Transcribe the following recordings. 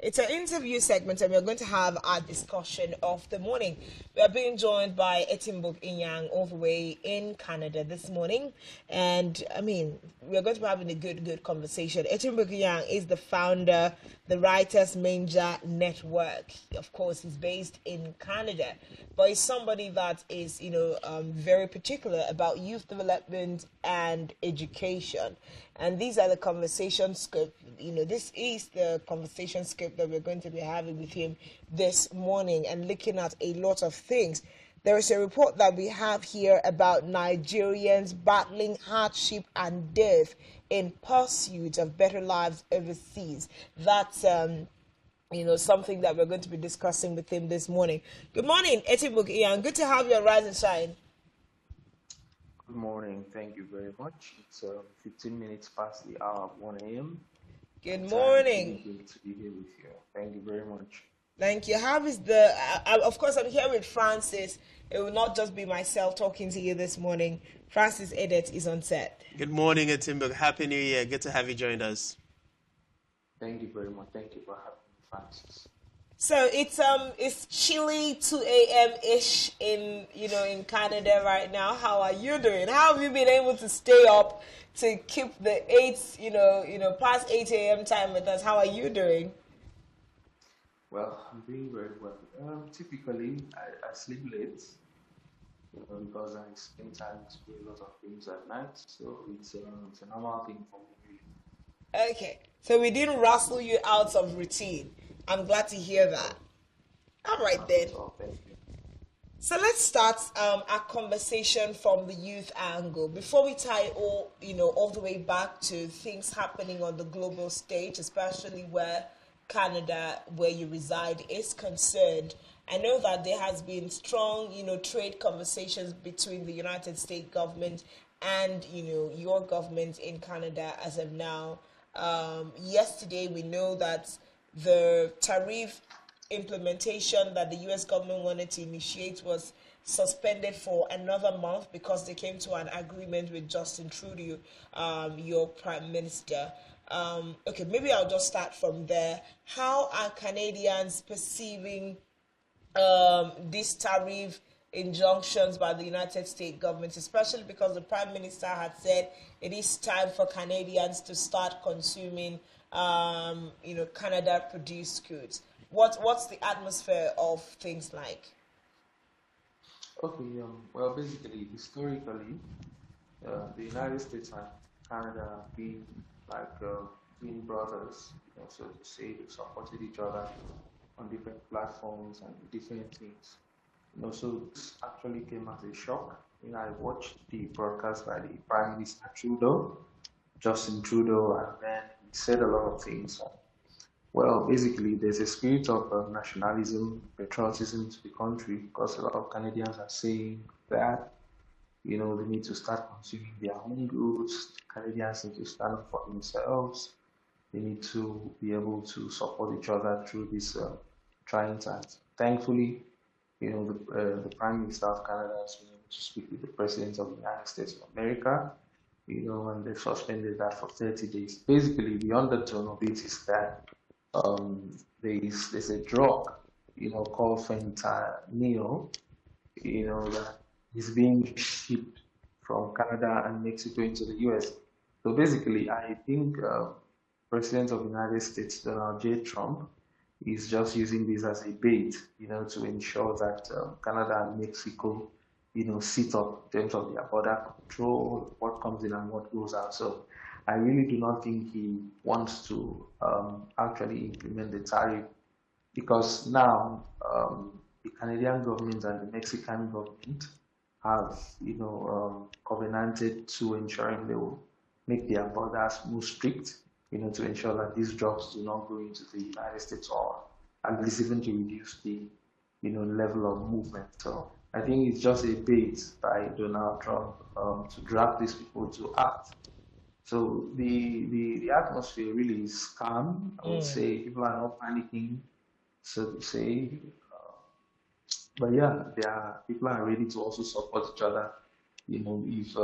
It's an interview segment, and we're going to have our discussion of the morning. We are being joined by Etimbuk Inyang all the way in Canada this morning, and I mean, we're going to be having a good conversation. Etimbuk Inyang is the founder, the Writers Manger Network. Of course, he's based in Canada, but he's somebody that is, very particular about youth development and education. And these are the conversation script. This is the conversation script that we're going to be having with him this morning and looking at a lot of things. There is a report that we have here about Nigerians battling hardship and death in pursuit of better lives overseas. That's something that we're going to be discussing with him this morning. Good morning, Etimbuk Ian. Good to have you on Rise and Shine. Good morning. Thank you very much. It's 15 minutes past the hour of 1 a.m. Good morning. It's really good to be here with you. Thank you very much. Thank you. How is of course, I'm here with Francis. It will not just be myself talking to you this morning. Francis Edet is on set. Good morning, Etimbuk. Happy New Year. Good to have you join us. Thank you very much. Thank you for having me, Francis. So it's chilly 2 a.m. ish in Canada right now. How are you doing? How have you been able to stay up to keep the past 8 a.m. time with us? How are you doing? Well, I'm doing very well. Typically, I sleep late because I spend time to do a lot of things at night. So it's a normal thing for me. Okay, so we didn't rustle you out of routine. I'm glad to hear that. All right then. So let's start our conversation from the youth angle. Before we tie all the way back to things happening on the global stage, especially where Canada, where you reside, is concerned. I know that there has been strong, trade conversations between the United States government and, your government in Canada as of now. Yesterday, we know that the tariff implementation that the U.S. government wanted to initiate was suspended for another month because they came to an agreement with Justin Trudeau, your prime minister. Okay, maybe I'll just start from there. How are Canadians perceiving these tariff injunctions by the United States government, especially because the prime minister had said it is time for Canadians to start consuming Canada-produced goods? What's the atmosphere of things like? Okay, well, basically, historically, the United States and Canada have been like twin brothers, so to say. They supported each other on different platforms and different things. So this actually came as a shock. I watched the broadcast by the Prime Minister Trudeau, Justin Trudeau, and then he said a lot of things. Well, basically, there's a spirit of nationalism, patriotism to the country, because a lot of Canadians are saying that, they need to start consuming their own goods. Canadians need to stand up for themselves. They need to be able to support each other through these trying times. Thankfully, the Prime Minister of Canada has been able to speak with the President of the United States of America, and they've suspended that for 30 days. Basically, the undertone of it is that there's a drug, called fentanyl, that is being shipped from Canada and Mexico into the US. So basically, I think President of the United States, Donald J. Trump, is just using this as a bait, to ensure that Canada and Mexico, sit up in terms of their border control, what comes in and what goes out. So I really do not think he wants to actually implement the tariff, because now the Canadian government and the Mexican government have, covenanted to ensuring they will make their borders more strict, to ensure that these drugs do not go into the United States, or at least even to reduce the, level of movement. So I think it's just a bait by Donald Trump to drag these people to act. So the atmosphere really is calm. I would say people are not panicking, so to say. But yeah, people are ready to also support each other, if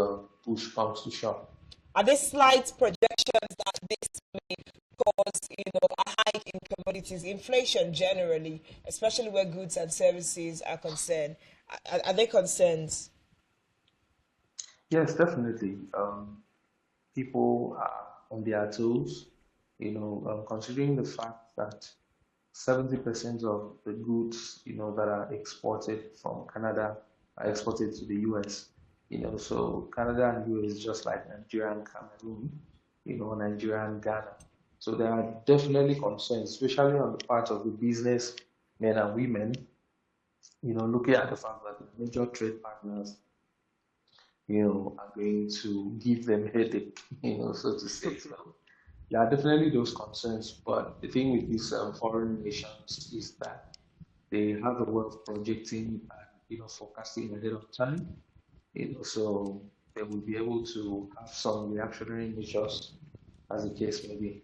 push comes to shove. Are there slight projections that this may cause, a hike in commodities, inflation generally, especially where goods and services are concerned. Are there concerns? Yes, definitely. People are on their toes, considering the fact that 70% of the goods, that are exported from Canada are exported to the US. So Canada and US is just like Nigeria and Cameroon, Nigeria and Ghana. So there are definitely concerns, especially on the part of the business men and women, looking at the fact that the major trade partners, are going to give them headache, so to say. So there are definitely those concerns, but the thing with these foreign nations is that they have a way of projecting and forecasting ahead of time. So they will be able to have some reactionary measures, as the case may be.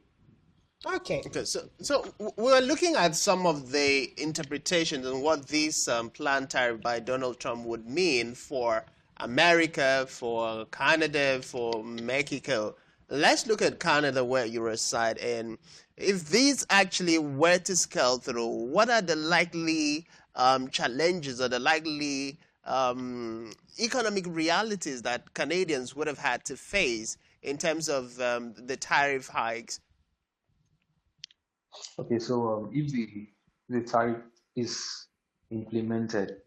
Okay. Okay, so we're looking at some of the interpretations and what this planned tariff by Donald Trump would mean for America, for Canada, for Mexico. Let's look at Canada, where you reside, and if these actually were to scale through, what are the likely challenges or the likely economic realities that Canadians would have had to face in terms of the tariff hikes? Okay, so if the tariff is implemented,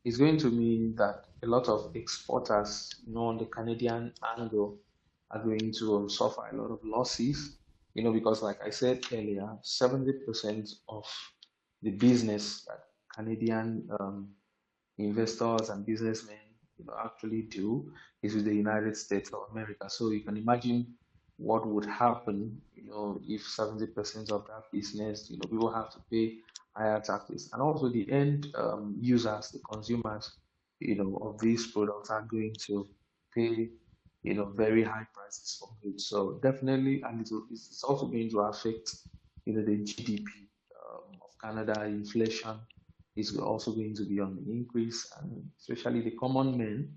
it's going to mean that a lot of exporters, on the Canadian angle, are going to suffer a lot of losses, because like I said earlier, 70% of the business that Canadian investors and businessmen, actually do is with the United States of America. So you can imagine what would happen, if 70% of that business, people have to pay higher taxes, and also the end users, the consumers, of these products are going to pay, very high prices for goods. So definitely, and it's also going to affect, the GDP of Canada. Inflation is also going to be on the increase, and especially the common men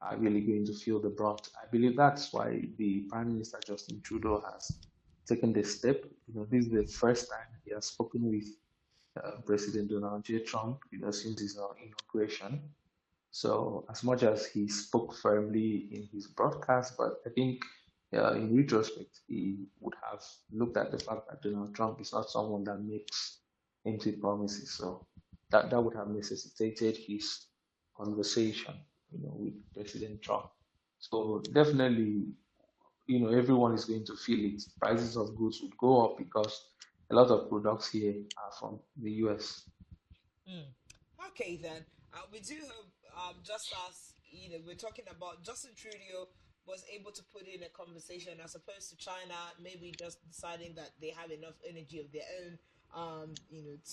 are really going to feel the brunt. I believe that's why the Prime Minister Justin Trudeau has taken this step. This is the first time he has spoken with President Donald J. Trump, since his inauguration. So as much as he spoke firmly in his broadcast, but I think in retrospect, he would have looked at the fact that Donald Trump is not someone that makes empty promises. So that would have necessitated his conversation, with President Trump. So definitely, everyone is going to feel it. Prices of goods would go up because a lot of products here are from the US. Okay, then. We do hope, just as we're talking about Justin Trudeau was able to put in a conversation as opposed to China, maybe just deciding that they have enough energy of their own,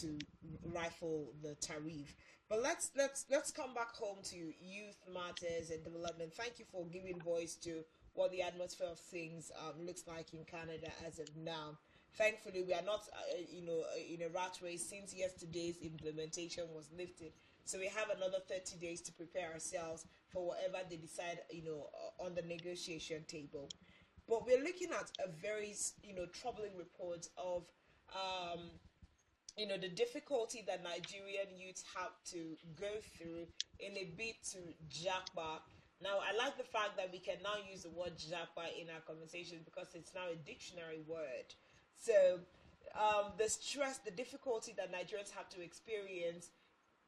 to rifle the tariff. But let's come back home to youth matters and development. Thank you for giving voice to what the atmosphere of things looks like in Canada as of now. Thankfully, we are not, in a rat race since yesterday's implementation was lifted. So we have another 30 days to prepare ourselves for whatever they decide, on the negotiation table. But we're looking at a very, troubling report of, um, the difficulty that Nigerian youths have to go through in a bid to jackpot. Now, I like the fact that we can now use the word jackpot in our conversation because it's now a dictionary word. So, the stress, the difficulty that Nigerians have to experience,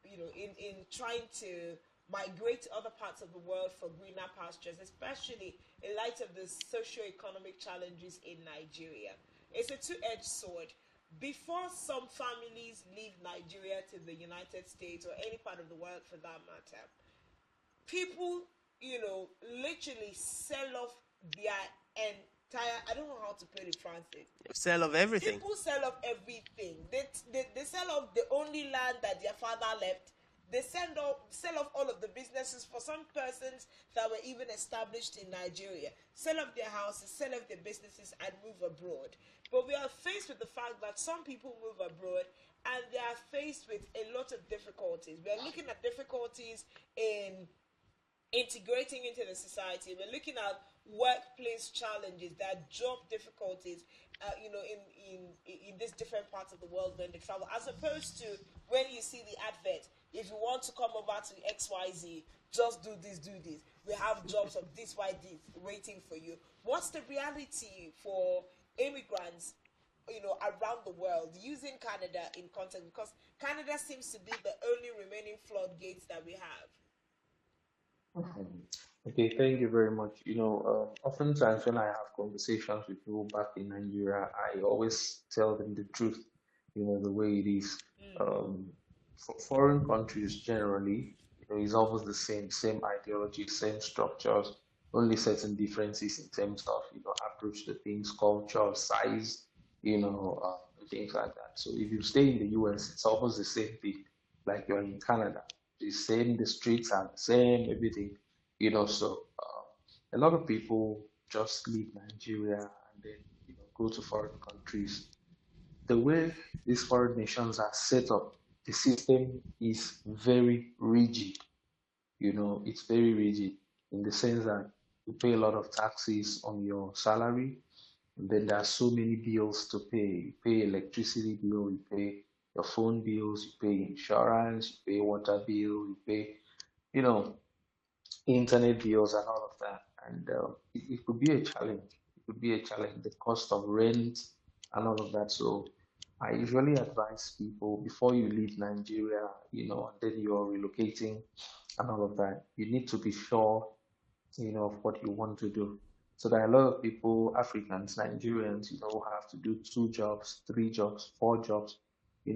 in trying to migrate to other parts of the world for greener pastures, especially in light of the socio-economic challenges in Nigeria. It's a two-edged sword. Before some families leave Nigeria to the United States or any part of the world for that matter, people, literally sell off their entire, I don't know how to put it, Francis. Sale of everything. People sell off everything. They sell off the only land that their father left. They sell off all of the businesses for some persons that were even established in Nigeria. Sell off their houses, sell off their businesses, and move abroad. But we are faced with the fact that some people move abroad and they are faced with a lot of difficulties. We are looking at difficulties in integrating into the society. We're looking at workplace challenges, there are job difficulties. in these different parts of the world when they travel, as opposed to when you see the advert. If you want to come over to XYZ, just do this, do this. We have jobs of this, y, this waiting for you. What's the reality for immigrants, around the world, using Canada in context? Because Canada seems to be the only remaining floodgates that we have. Mhm. Okay, thank you very much. Oftentimes when I have conversations with people back in Nigeria, I always tell them the truth, the way it is. Um, for foreign countries generally, it's almost the same ideology, same structures, only certain differences in terms of, approach to things, culture, size, things like that. So if you stay in the US, it's almost the same thing, like you're in Canada. The same, the streets are the same, everything, so a lot of people just leave Nigeria and then go to foreign countries. The way these foreign nations are set up, the system is very rigid. It's very rigid in the sense that you pay a lot of taxes on your salary, and then there are so many bills to pay. You pay electricity bill, you pay your phone bills, you pay insurance, you pay water bill, you pay, you know, internet bills and all of that. And it could be a challenge. It could be a challenge, the cost of rent and all of that. So I usually advise people before you leave Nigeria, and then you're relocating and all of that, you need to be sure of what you want to do. So there are a lot of people, Africans, Nigerians, who have to do two jobs, three jobs, four jobs.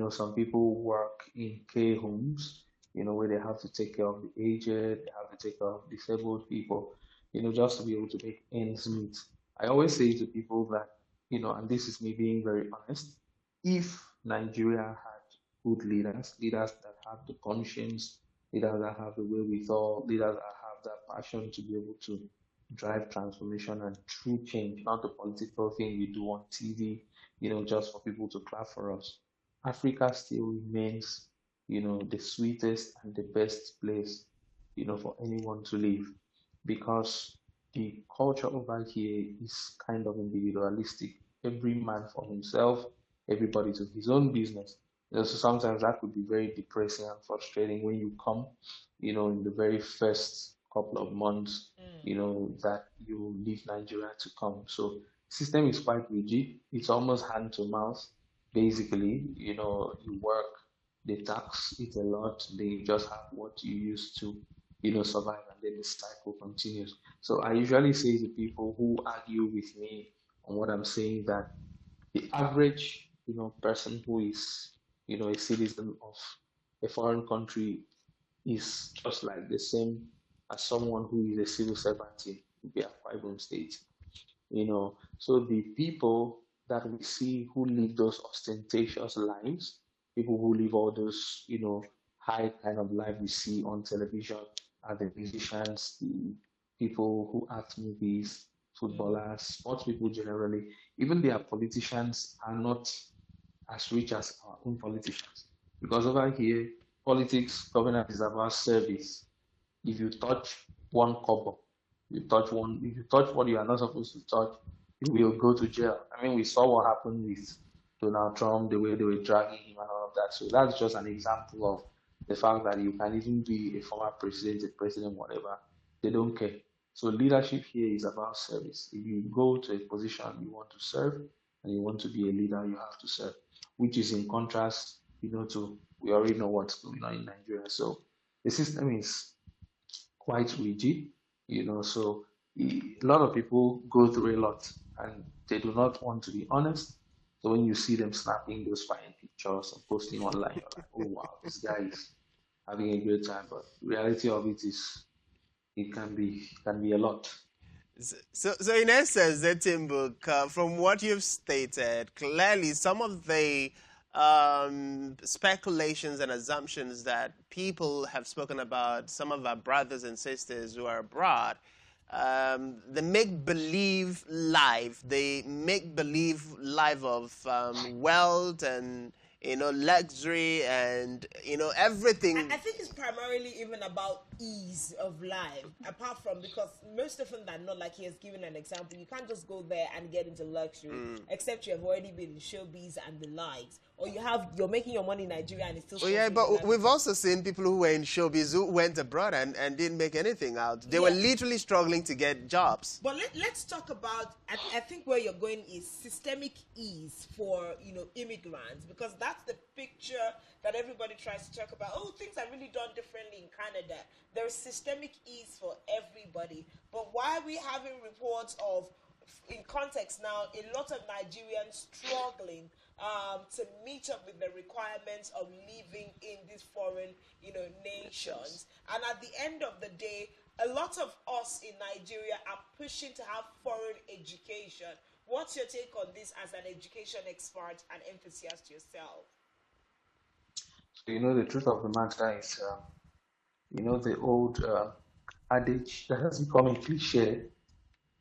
Some people work in care homes, where they have to take care of the aged, they have to take care of disabled people, just to be able to make ends meet. I always say to people that, and this is me being very honest, if Nigeria had good leaders, leaders that have the conscience, leaders that have the wherewithal, leaders that have that passion to be able to drive transformation and true change, not the political thing we do on TV, just for people to clap for us. Africa still remains, the sweetest and the best place, for anyone to live because the culture over here is kind of individualistic. Every man for himself, everybody to his own business. So sometimes that could be very depressing and frustrating when you come, in the very first couple of months, that you leave Nigeria to come. So system is quite rigid. It's almost hand to mouth. Basically, you work, they tax it a lot. They just have what you used to, survive, and then the cycle continues. So I usually say to people who argue with me on what I'm saying that the average, person who is, a citizen of a foreign country is just like the same as someone who is a civil servant in the Akwa Ibom State. So the people that we see who live those ostentatious lives, people who live all those, high kind of life we see on television, are the musicians, the people who act movies, footballers, sports people generally, even their politicians are not as rich as our own politicians. Because over here, politics, governance is about service. If you touch one kobo, if you touch what you are not supposed to touch, you will go to jail. I mean, we saw what happened with Donald Trump, the way they were dragging him and all of that. So that's just an example of the fact that you can even be a former president, a president, whatever. They don't care. So leadership here is about service. If you go to a position you want to serve and you want to be a leader, you have to serve, which is in contrast, to we already know what's going on in Nigeria. So the system is quite rigid, so a lot of people go through a lot and they do not want to be honest. So when you see them snapping those fine pictures and posting online, you're like, oh wow, this guy is having a great time. But the reality of it is it can be a lot. So in essence, Timbuk, from what you've stated, clearly some of the speculations and assumptions that people have spoken about, some of our brothers and sisters who are abroad, the make believe life of wealth and luxury and I everything. think it's primarily even about ease of life, apart from because most of them that not like he has given an example, you can't just go there and get into luxury, except you have already been in showbiz and the likes, or you're making your money in Nigeria and it's still Well, yeah, sponsoring in but we've Africa. also seen people who were in showbiz who went abroad and didn't make anything out. They were Yeah. literally struggling to get jobs. But let's talk about. I think where you're going is systemic ease for immigrants, because that's the picture that everybody tries to talk about. Oh, things are really done differently in Canada. There's systemic ease for everybody. But why are we having reports of, in context now, a lot of Nigerians struggling to meet up with the requirements of living in these foreign, nations. And at the end of the day, a lot of us in Nigeria are pushing to have foreign education. What's your take on this as an education expert and enthusiast yourself? So, the truth of the matter is, the old adage that has become a cliche,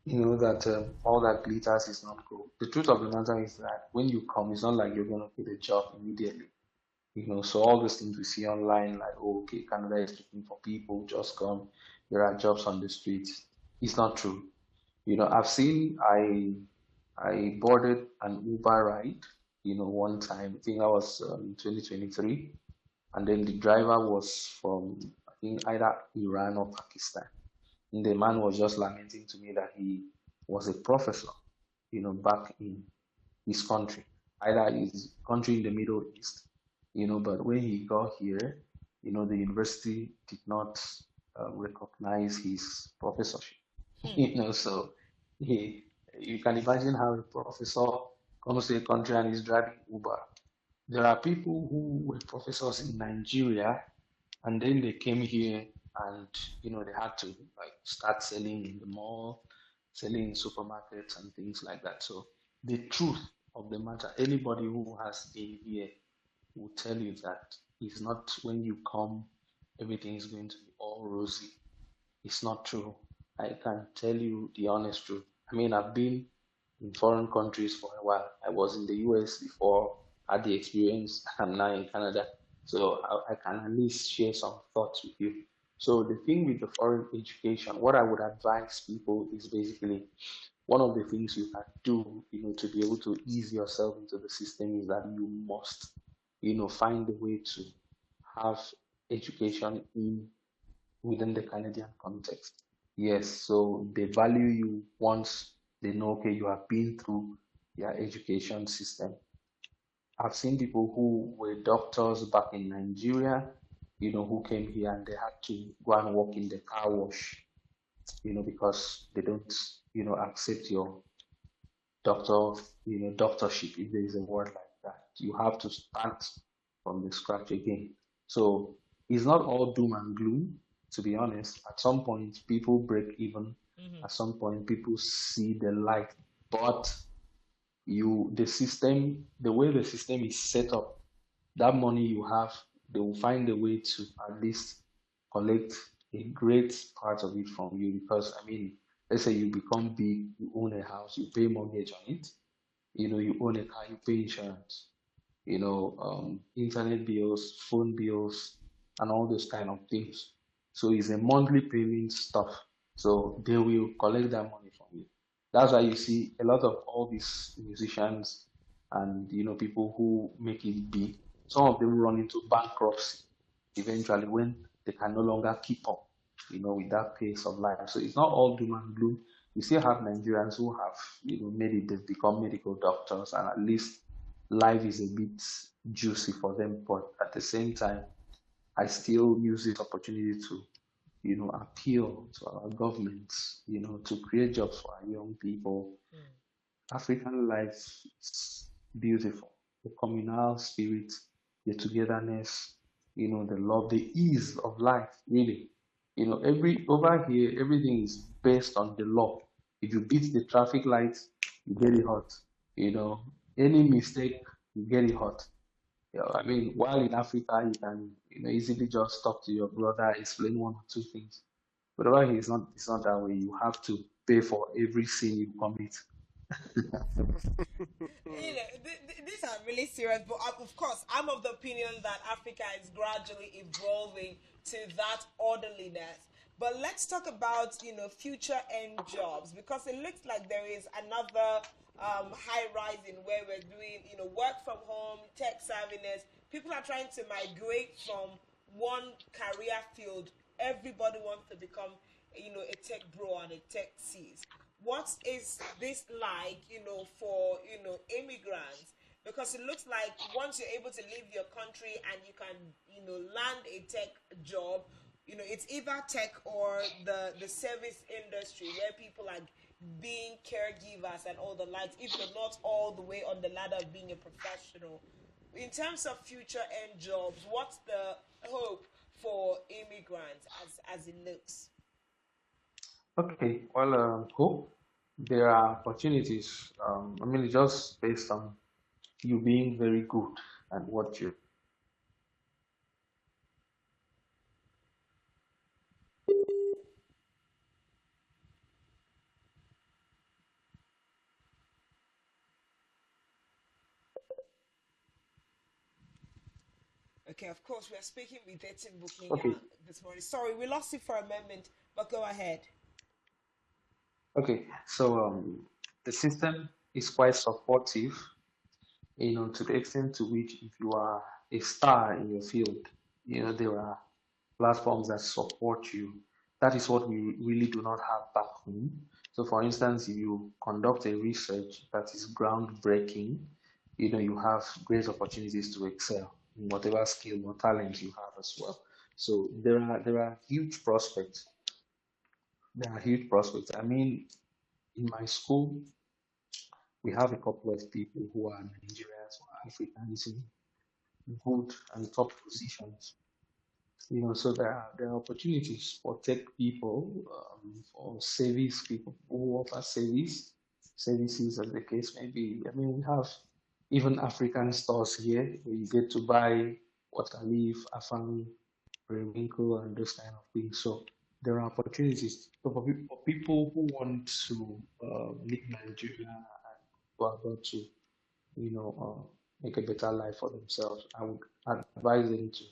that all that glitters is not gold. The truth of the matter is that when you come, it's not like you're going to get a job immediately. So all these things we see online, like, oh, okay, Canada is looking for people, just come, there are jobs on the streets. It's not true. I boarded an Uber ride, one time. I think that was 2023, and then the driver was from, I think, either Iran or Pakistan. And the man was just lamenting to me that he was a professor, back in his country, either his country in the Middle East, but when he got here, the university did not recognize his professorship. So he, you can imagine how a professor comes to a country and is driving Uber. There are people who were professors in Nigeria and then they came here and they had to like start selling in the mall, selling in supermarkets and things like that. So the truth of the matter, anybody who has been here will tell you that it's not when you come, everything is going to be all rosy. It's not true. I can tell you the honest truth. I mean, I've been in foreign countries for a while. I was in the US before, had the experience. I'm now in Canada. So I can at least share some thoughts with you. So the thing with the foreign education, what I would advise people is basically one of the things you can do, to be able to ease yourself into the system is that you must, find a way to have education within the Canadian context. Yes, so they value you once they know, okay, you have been through their education system. I've seen people who were doctors back in Nigeria, who came here and they had to go and work in the car wash, because they don't, accept your doctorship, if there is a word like that. You have to start from the scratch again. So it's not all doom and gloom, to be honest. At some point, people break even. At some point, people see the light. But the way the system is set up, that money you have, they will find a way to at least collect a great part of it from you. Because, I mean, let's say you become big, you own a house, you pay mortgage on it, you own a car, you pay insurance, internet bills, phone bills, and all those kind of things. So it's a monthly payment stuff. So they will collect that money from you. That's why you see a lot of all these musicians and people who make it big. Some of them run into bankruptcy eventually when they can no longer keep up, with that pace of life. So it's not all doom and gloom. You still have Nigerians who have, made it, they've become medical doctors, and at least life is a bit juicy for them. But at the same time, I still use this opportunity to, appeal to our governments, to create jobs for our young people. African life is beautiful. The communal spirit, the togetherness, the love, the ease of life, really. Every over here, everything is based on the law. If you beat the traffic lights, you get it hot. You know, any mistake, you get it hot. I mean, while in Africa, you can, easily just talk to your brother, explain one or two things. But over here, it's not that way. You have to pay for every sin you commit. These are really serious, but of course, I'm of the opinion that Africa is gradually evolving to that orderliness. But let's talk about future end jobs, because it looks like there is another high rising where we're doing work from home, tech savviness. People are trying to migrate from one career field. Everybody wants to become a tech bro and a tech sis. What is this like, for immigrants? Because it looks like once you're able to leave your country and you can, land a tech job, it's either tech or the service industry where people are being caregivers and all the likes, if you're not all the way on the ladder of being a professional. In terms of future end jobs, what's the hope for immigrants as it looks? Okay, well, hope there are opportunities. I mean, it's just based on you being very good at what you. Okay, of course, we are speaking with Dating Booking Okay, this morning. Sorry, we lost you for a moment, but go ahead. okay. So the system is quite supportive, to the extent to which if you are a star in your field, there are platforms that support you. That is what we really do not have back home. So, for instance, if you conduct a research that is groundbreaking, you have great opportunities to excel in whatever skill or talent you have as well. So there are huge prospects. There are huge prospects. I mean, in my school, we have a couple of people who are Nigerians or Africans in good and top positions. So there are opportunities for tech people, for service people who offer services as the case may be. I mean, we have even African stores here where you get to buy water leaf, afang, periwinkle, and those kind of things. So there are opportunities. So for people who want to leave Nigeria and go abroad to make a better life for themselves, I would advise them to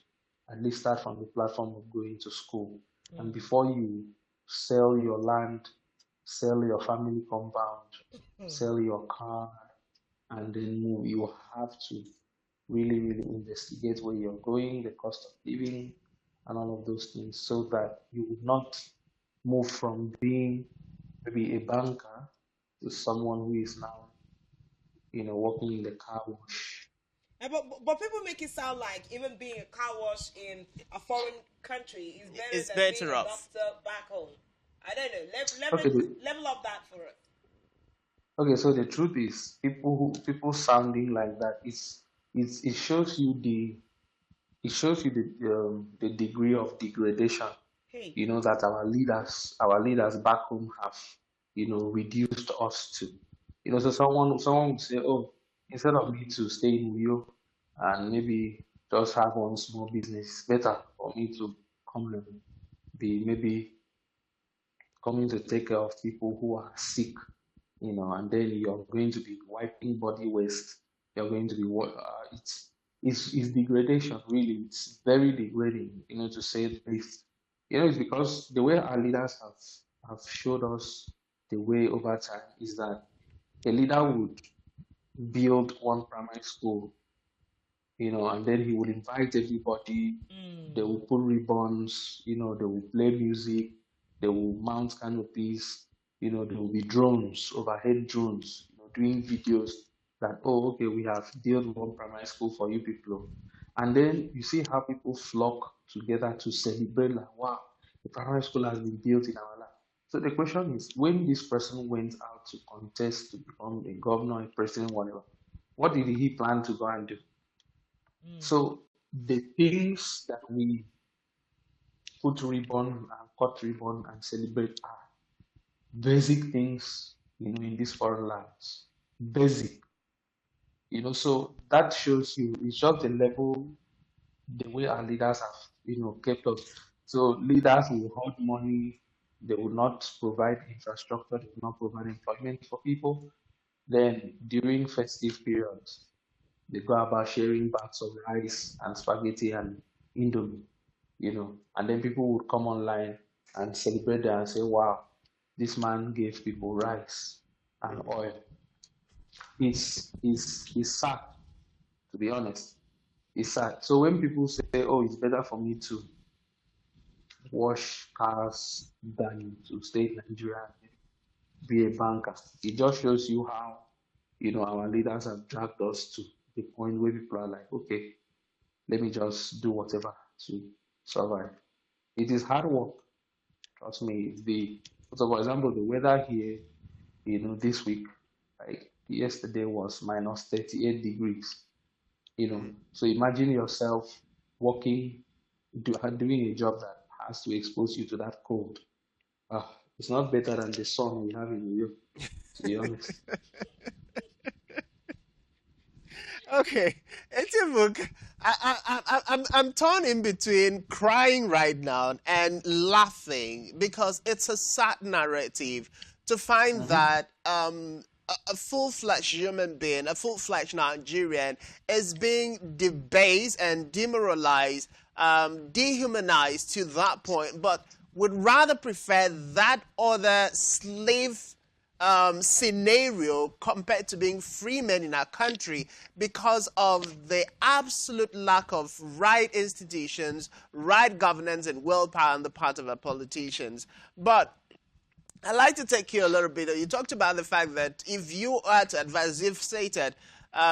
at least start from the platform of going to school. And before you sell your land, sell your family compound, sell your car, and then move, you have to really, really investigate where you're going, the cost of living, and all of those things, so that you would not move from being maybe a banker to someone who is now, working in the car wash. But people make it sound like even being a car wash in a foreign country is better It's than being better a off. doctor back home. I don't know. Okay, Level up that for us. okay. So the truth is, people sounding like that it shows you the degree of degradation, Hey. that our leaders back home have, reduced us to. So someone would say, oh, instead of me to stay in Uyo and maybe just have one small business, it's better for me to come and be maybe coming to take care of people who are sick, and then you're going to be wiping body waste. You're going to be it's degradation, really. It's very degrading, to say the least. It's because the way our leaders have showed us the way over time is that a leader would build one primary school, and then he will invite everybody. They will put ribbons, they will play music, they will mount canopies, there will be drones, overhead drones, doing videos that, oh, okay, we have built one primary school for you people. And then you see how people flock together to celebrate, like, wow, the primary school has been built in our land. So the question is, when this person went out to contest to become a governor, a president, whatever, what did he plan to go and do? So the things that we put ribbon and cut ribbon and celebrate are basic things, in these foreign lands. Basic, so that shows you it's just the level, the way our leaders have, kept us. So leaders will hold money, they will not provide infrastructure, they will not provide employment for people. Then during festive periods, they go about sharing bags of rice and spaghetti and indomie, and then people would come online and celebrate that and say, wow, this man gave people rice and oil. It's sad, to be honest. It's sad. So when people say, oh, it's better for me to wash cars than to stay in Nigeria and be a banker, it just shows you how, our leaders have dragged us to the point where people are like, okay, let me just do whatever to survive. It is hard work, trust me. So for example, the weather here, this week, like yesterday was minus 38 degrees, So imagine yourself working, doing a job that has to expose you to that cold. It's not better than the sun we have in New York, to be honest. Okay, Etienne, I'm torn in between crying right now and laughing because it's a sad narrative to find Mhm. that a full-fledged human being, a full-fledged Nigerian, is being debased and demoralized, dehumanized to that point, but would rather prefer that other slave scenario compared to being free men in our country because of the absolute lack of right institutions, right governance, and willpower on the part of our politicians. But I'd like to take you a little bit. You talked about the fact that if you are to advise, you've stated,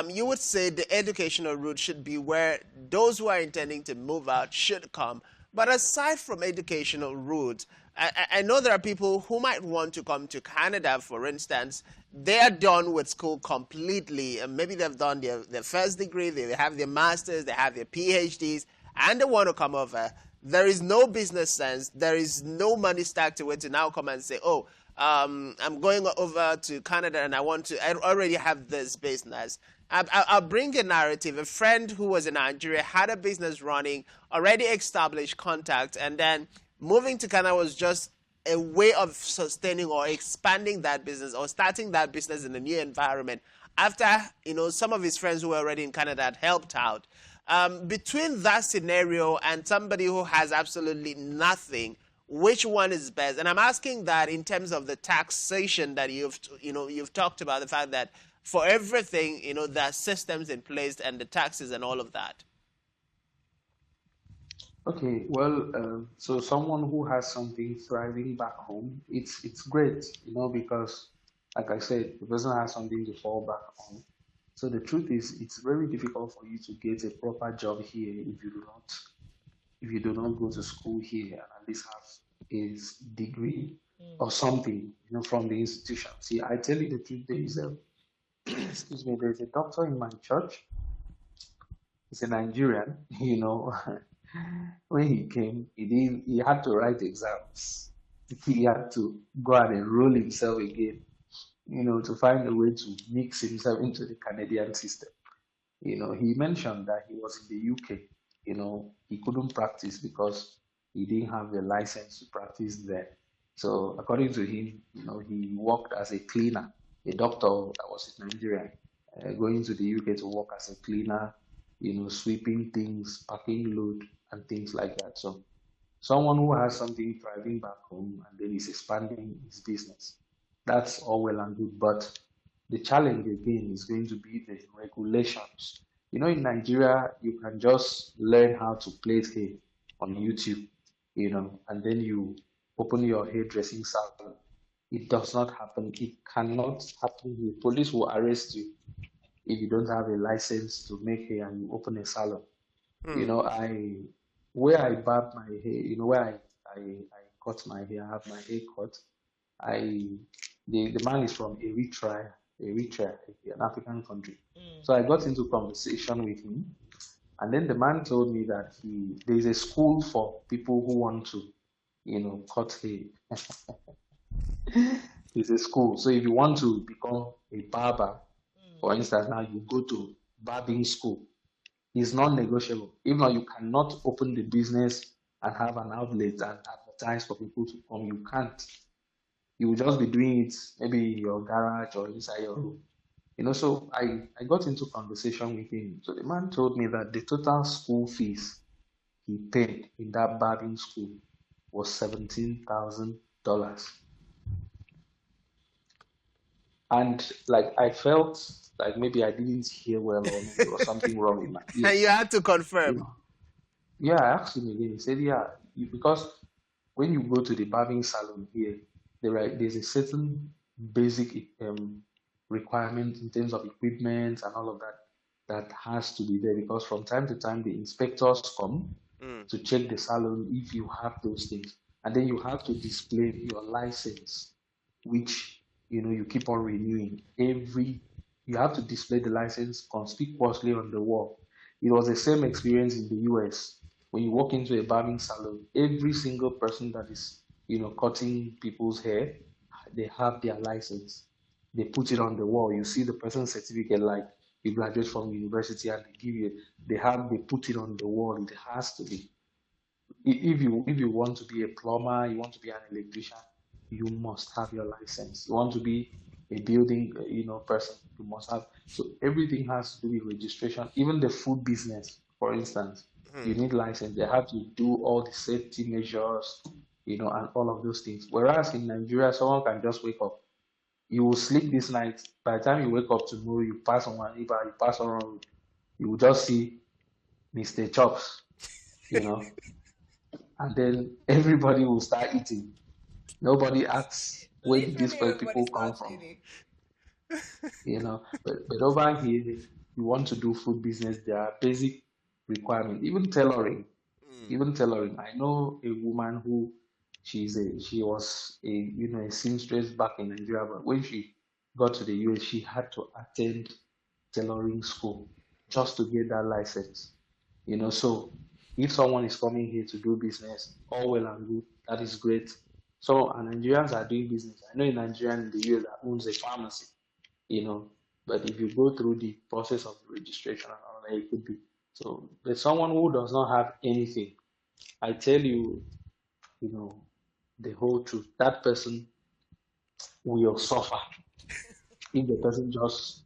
you would say the educational route should be where those who are intending to move out should come. But aside from educational route, I know there are people who might want to come to Canada, for instance. They are done with school completely. And maybe they've done their first degree, they have their masters, they have their PhDs, and they want to come over. There is no business sense. There is no money stacked to it to now come and say, oh, I'm going over to Canada and I already have this business. I'll bring a narrative. A friend who was in Nigeria had a business running, already established contact, and then moving to Canada was just a way of sustaining or expanding that business or starting that business in a new environment after some of his friends who were already in Canada had helped out. Between that scenario and somebody who has absolutely nothing, which one is best? And I'm asking that in terms of the taxation that you've talked about, the fact that for everything, there are systems in place and the taxes and all of that. Okay, well, so someone who has something thriving back home, it's great, because, like I said, the person has something to fall back on. So the truth is, it's very difficult for you to get a proper job here if you do not go to school here and at least have a degree or something, from the institution. See, I tell you the truth, there is a excuse me, there's a doctor in my church. He's a Nigerian, when he came, he had to write exams. He had to go and enroll himself again, to find a way to mix himself into the Canadian system. He mentioned that he was in the UK. He couldn't practice because he didn't have a license to practice there. So according to him, he worked as a cleaner, a doctor that was in Nigeria, going to the UK to work as a cleaner, sweeping things, packing load, and things like that. So someone who has something thriving back home and then is expanding his business, that's all well and good. But the challenge again is going to be the regulations. In Nigeria, you can just learn how to plait hair on YouTube, and then you open your hairdressing salon. It does not happen. It cannot happen here. Police will arrest you if you don't have a license to make hair and you open a salon. Hmm. I where I barb my hair, where I cut my hair, I have my hair cut. I the man is from Eritrea, an African country. So I got into conversation with him, and then the man told me that there's a school for people who want to, cut hair. It's a school. So if you want to become a barber, for instance, now you go to barbing school. It's non-negotiable. If not, you cannot open the business and have an outlet and advertise for people to come. You can't. You will just be doing it maybe in your garage or inside your room. So I got into conversation with him. So the man told me that the total school fees he paid in that barbing school was $17,000. And like I felt like maybe I didn't hear well or maybe there was something wrong in my And you ears. had to You confirm. know. Yeah, I asked him again. He said, yeah, because when you go to the barbing salon here, there's a certain basic requirement in terms of equipment and all of that that has to be there because from time to time the inspectors come Mm, to check the salon if you have those things, and then you have to display your license, which you keep on renewing every. You have to display the license conspicuously on the wall. It was the same experience in the US. When you walk into a barbing salon, every single person that is, cutting people's hair, they have their license. They put it on the wall. You see the person's certificate, like you graduate from university, and they put it on the wall. It has to be. If you want to be a plumber, you want to be an electrician, you must have your license. You want to be a building, person, you must have. So everything has to do with registration. Even the food business, for instance, you mm. need license. They have to do all the safety measures, and all of those things. Whereas in Nigeria, someone can just wake up. You will sleep this night. By the time you wake up tomorrow, you pass on one neighbor, you pass on road, you will just see Mr. Chops, you know, and then everybody will start eating. Nobody asks where did these Literally, everybody people come starts from, eating. But over here, you want to do food business, there are basic requirements. Even tailoring, I know a woman who she was a seamstress back in Nigeria, but when she got to the US, she had to attend tailoring school just to get that license. So if someone is coming here to do business, all well and good, that is great. So and Nigerians are doing business. I know a Nigerian in the US that owns a pharmacy, you know, but if you go through the process of registration and all that, it could be. So there's someone who does not have anything. I tell you, you know, the whole truth. That person will suffer if the person just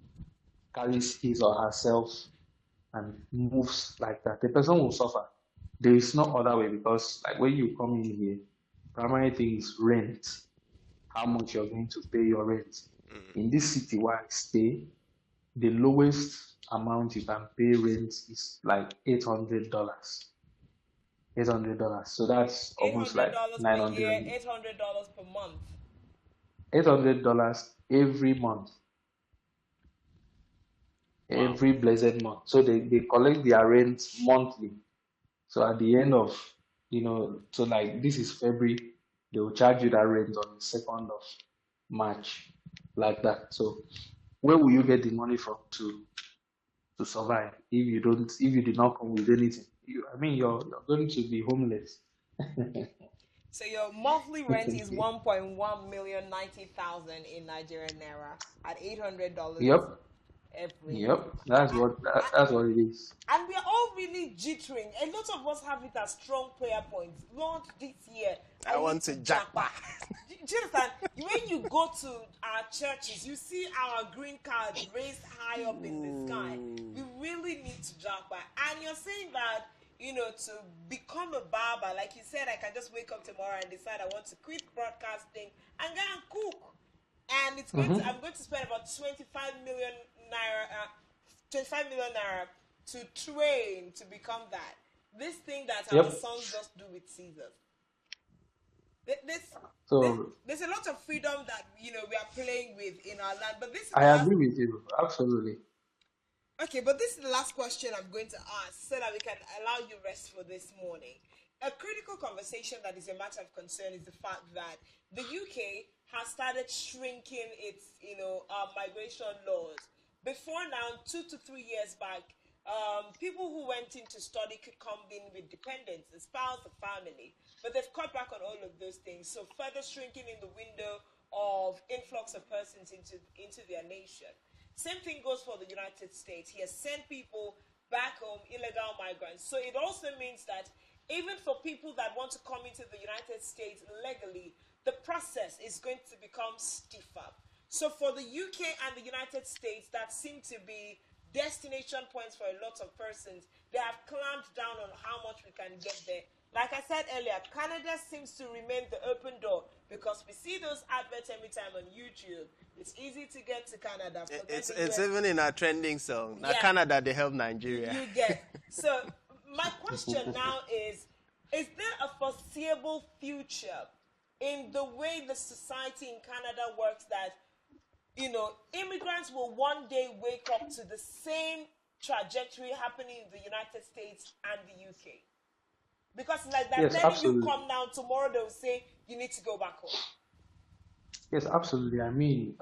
carries his or herself and moves like that. The person will suffer. There is no other way because, like, when you come in here, primary thing is rent. How much you're going to pay your rent. In this city where I stay, the lowest amount you can pay rent is like $800. $800. So that's Eight almost hundred like dollars per year, 900. $800 per month. $800 every month, Wow. every blessed month. So they collect their rent monthly. So at the end of, so like this is February, they will charge you that rent on the 2nd of March, like that. So where will you get the money from to survive if you did not come with anything? You're going to be homeless. So your monthly rent is 1.1 million 90,000 in Nigerian naira at $800 Yep, every month. yep. That's what it is. And we are all really jittering. A lot of us have it as strong prayer points. Lord, this year I I need want to to japa. jackpot. Do you understand? When you go to our churches, you see our green cards raised high up in the sky. We really need to japa. And you're saying that, to become a barber, like you said, I can just wake up tomorrow and decide I want to quit broadcasting and go and cook. And Mm-hmm. I'm going to spend about 25 million naira, 25 million naira to train to become that. This thing that our Yep. sons just do with Caesars. Th- This, So there's a lot of freedom that we are playing with in our land. But this is I the last. agree with you. Absolutely. Okay, but this is the last question I'm going to ask so that we can allow you rest for this morning. A critical conversation that is a matter of concern is the fact that the UK has started shrinking its, migration laws. Before now, 2 to 3 years back, people who went in to study could come in with dependents, a spouse, a family, but they've cut back on all of those things. So further shrinking in the window of influx of persons into their nation. Same thing goes for the United States. He has sent people back home, illegal migrants. So it also means that even for people that want to come into the United States legally, the process is going to become stiffer. So for the UK and the United States, that seem to be destination points for a lot of persons, they have clamped down on how much we can get there. Like I said earlier, Canada seems to remain the open door because we see those adverts every time on YouTube. It's easy to get to Canada. It's even in our trending song. Now Yeah. Canada, they help Nigeria. You get. So my question now is there a foreseeable future in the way the society in Canada works that, you know, immigrants will one day wake up to the same trajectory happening in the United States and the UK? Because like they're Yes, letting you absolutely. come now, tomorrow they'll say you need to go back home. Yes, absolutely. I mean,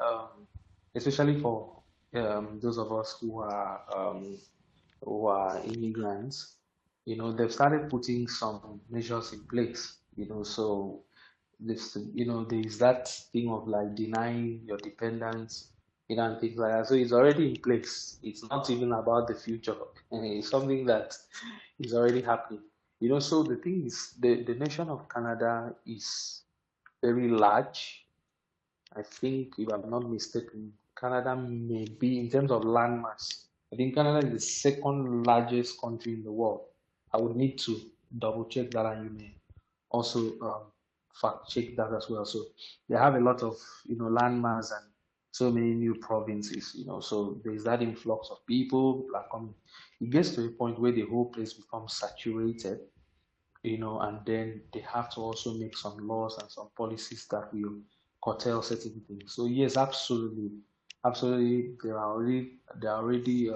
especially for those of us who are immigrants, they've started putting some measures in place. So this, there is that thing of like denying your dependents, and things like that. So it's already in place. It's not even about the future. It's something that is already happening. So the thing is, the nation of Canada is very large. I think, if I'm not mistaken, Canada may be, in terms of landmass, I think Canada is the second largest country in the world. I would need to double check that, and you may also fact check that as well. So they have a lot of, landmass and so many new provinces, so there's that influx of people are coming. It gets to a point where the whole place becomes saturated, and then they have to also make some laws and some policies that will curtail certain things. So yes, absolutely, absolutely, there are already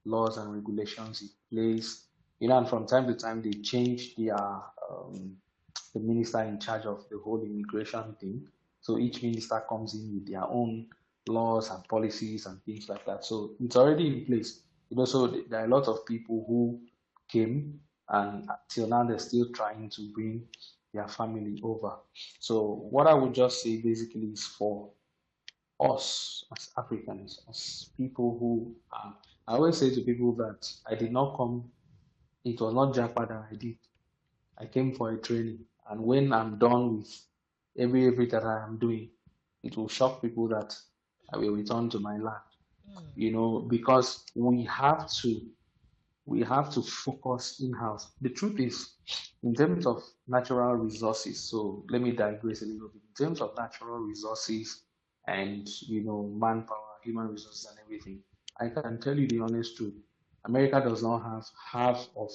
laws and regulations in place, and from time to time they change the minister in charge of the whole immigration thing. So each minister comes in with their own laws and policies and things like that. So it's already in place. So there are a lot of people who came, and till now they're still trying to bring their family over. So what I would just say basically is for us as Africans, as people who I always say to people that I did not come, it was not Japan that I did. I came for a training, and when I'm done with every that I am doing, it will shock people that I will return to my land. Because we have to focus in-house. The truth is, in terms of natural resources, so let me digress a little bit. In terms of natural resources and manpower, human resources and everything, I can tell you the honest truth. America does not have half of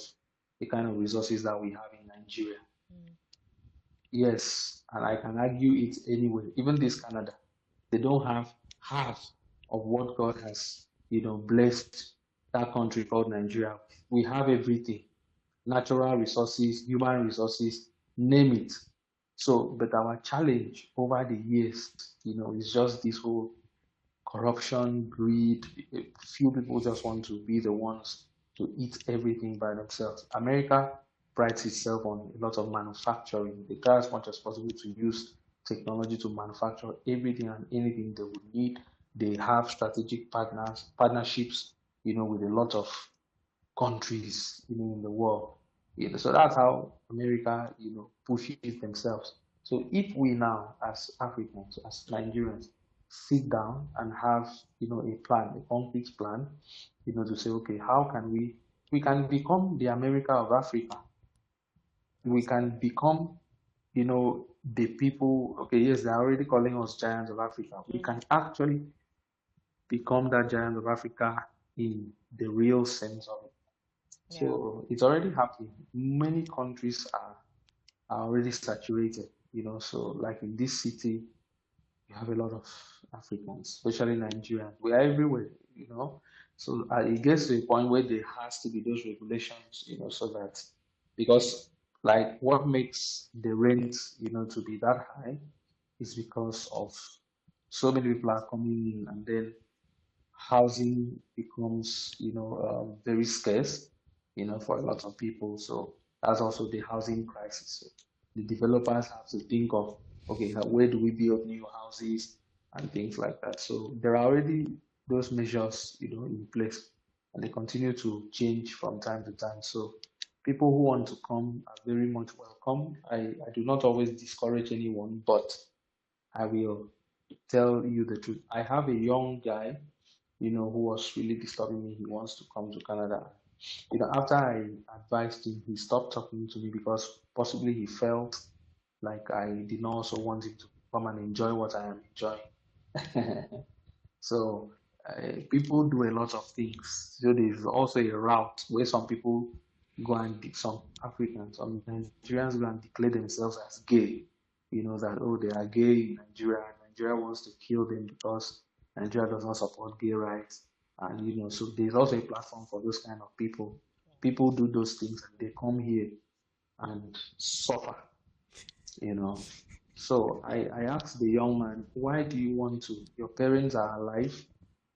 the kind of resources that we have in Nigeria. Yes, and I can argue it anyway. Even this Canada, they don't have half of what God has, blessed that country called Nigeria. We have everything: natural resources, human resources, name it. So, but our challenge over the years, is just this whole corruption, greed. A few people just want to be the ones to eat everything by themselves. America prides itself on a lot of manufacturing. They try as much as possible to use technology to manufacture everything and anything they would need. They have strategic partnerships, with a lot of countries, in the world. So that's how America, pushes themselves. So if we now, as Africans, as Nigerians, sit down and have, a plan, a concrete plan, to say, okay, how can we can become the America of Africa. We can become, the people, okay, yes, they're already calling us giants of Africa. We can actually become that giant of Africa in the real sense of it. Yeah. So it's already happening. Many countries are already saturated, so like in this city, you have a lot of Africans, especially Nigerians. We are everywhere. So it gets to a point where there has to be those regulations, so that, because like what makes the rent, to be that high is because of so many people are coming in, and then housing becomes, very scarce, for a lot of people. So that's also the housing crisis. So the developers have to think of, okay, where do we build new houses and things like that. So there are already those measures, in place, and they continue to change from time to time. So people who want to come are very much welcome. I do not always discourage anyone, but I will tell you the truth. I have a young guy, who was really disturbing me. He wants to come to Canada. After I advised him, he stopped talking to me because possibly he felt like I did not also want him to come and enjoy what I am enjoying. So people do a lot of things. So there's also a route where some people go and some Africans, some Nigerians go and declare themselves as gay. That they are gay in Nigeria. And Nigeria wants to kill them because Nigeria does not support gay rights. And so there's also a platform for those kind of people. People do those things and they come here and suffer. So I asked the young man, why do you want to? Your parents are alive.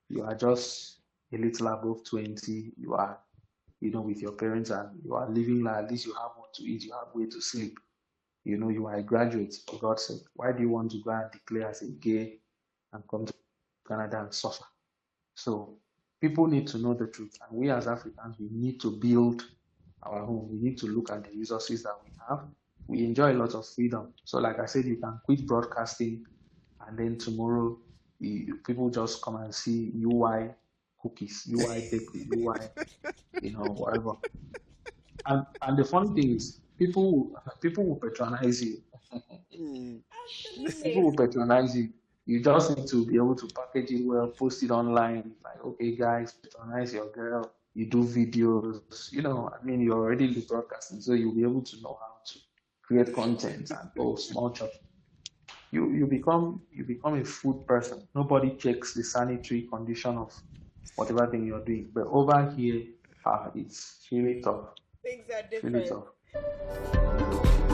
You are just a little above 20. You are, with your parents and you are living like at least you have what to eat, you have where to sleep. You are a graduate, for God's sake. Why do you want to go and declare as a gay and come to Canada and suffer? So people need to know the truth. And we as Africans, we need to build our home. We need to look at the resources that we have. We enjoy a lot of freedom. So like I said, you can quit broadcasting and then tomorrow people just come and see UI cookies, UI bakery, UI, whatever. And the funny thing is, people will patronize you. People will patronize you. You just need to be able to package it well, post it online. Like, okay, guys, patronize your girl. You do videos. You're already in the broadcasting, so you'll be able to know how to create content and post small church. You become a food person. Nobody checks the sanitary condition of whatever thing you're doing. But over here, it's really tough. Things are It's really different. tough.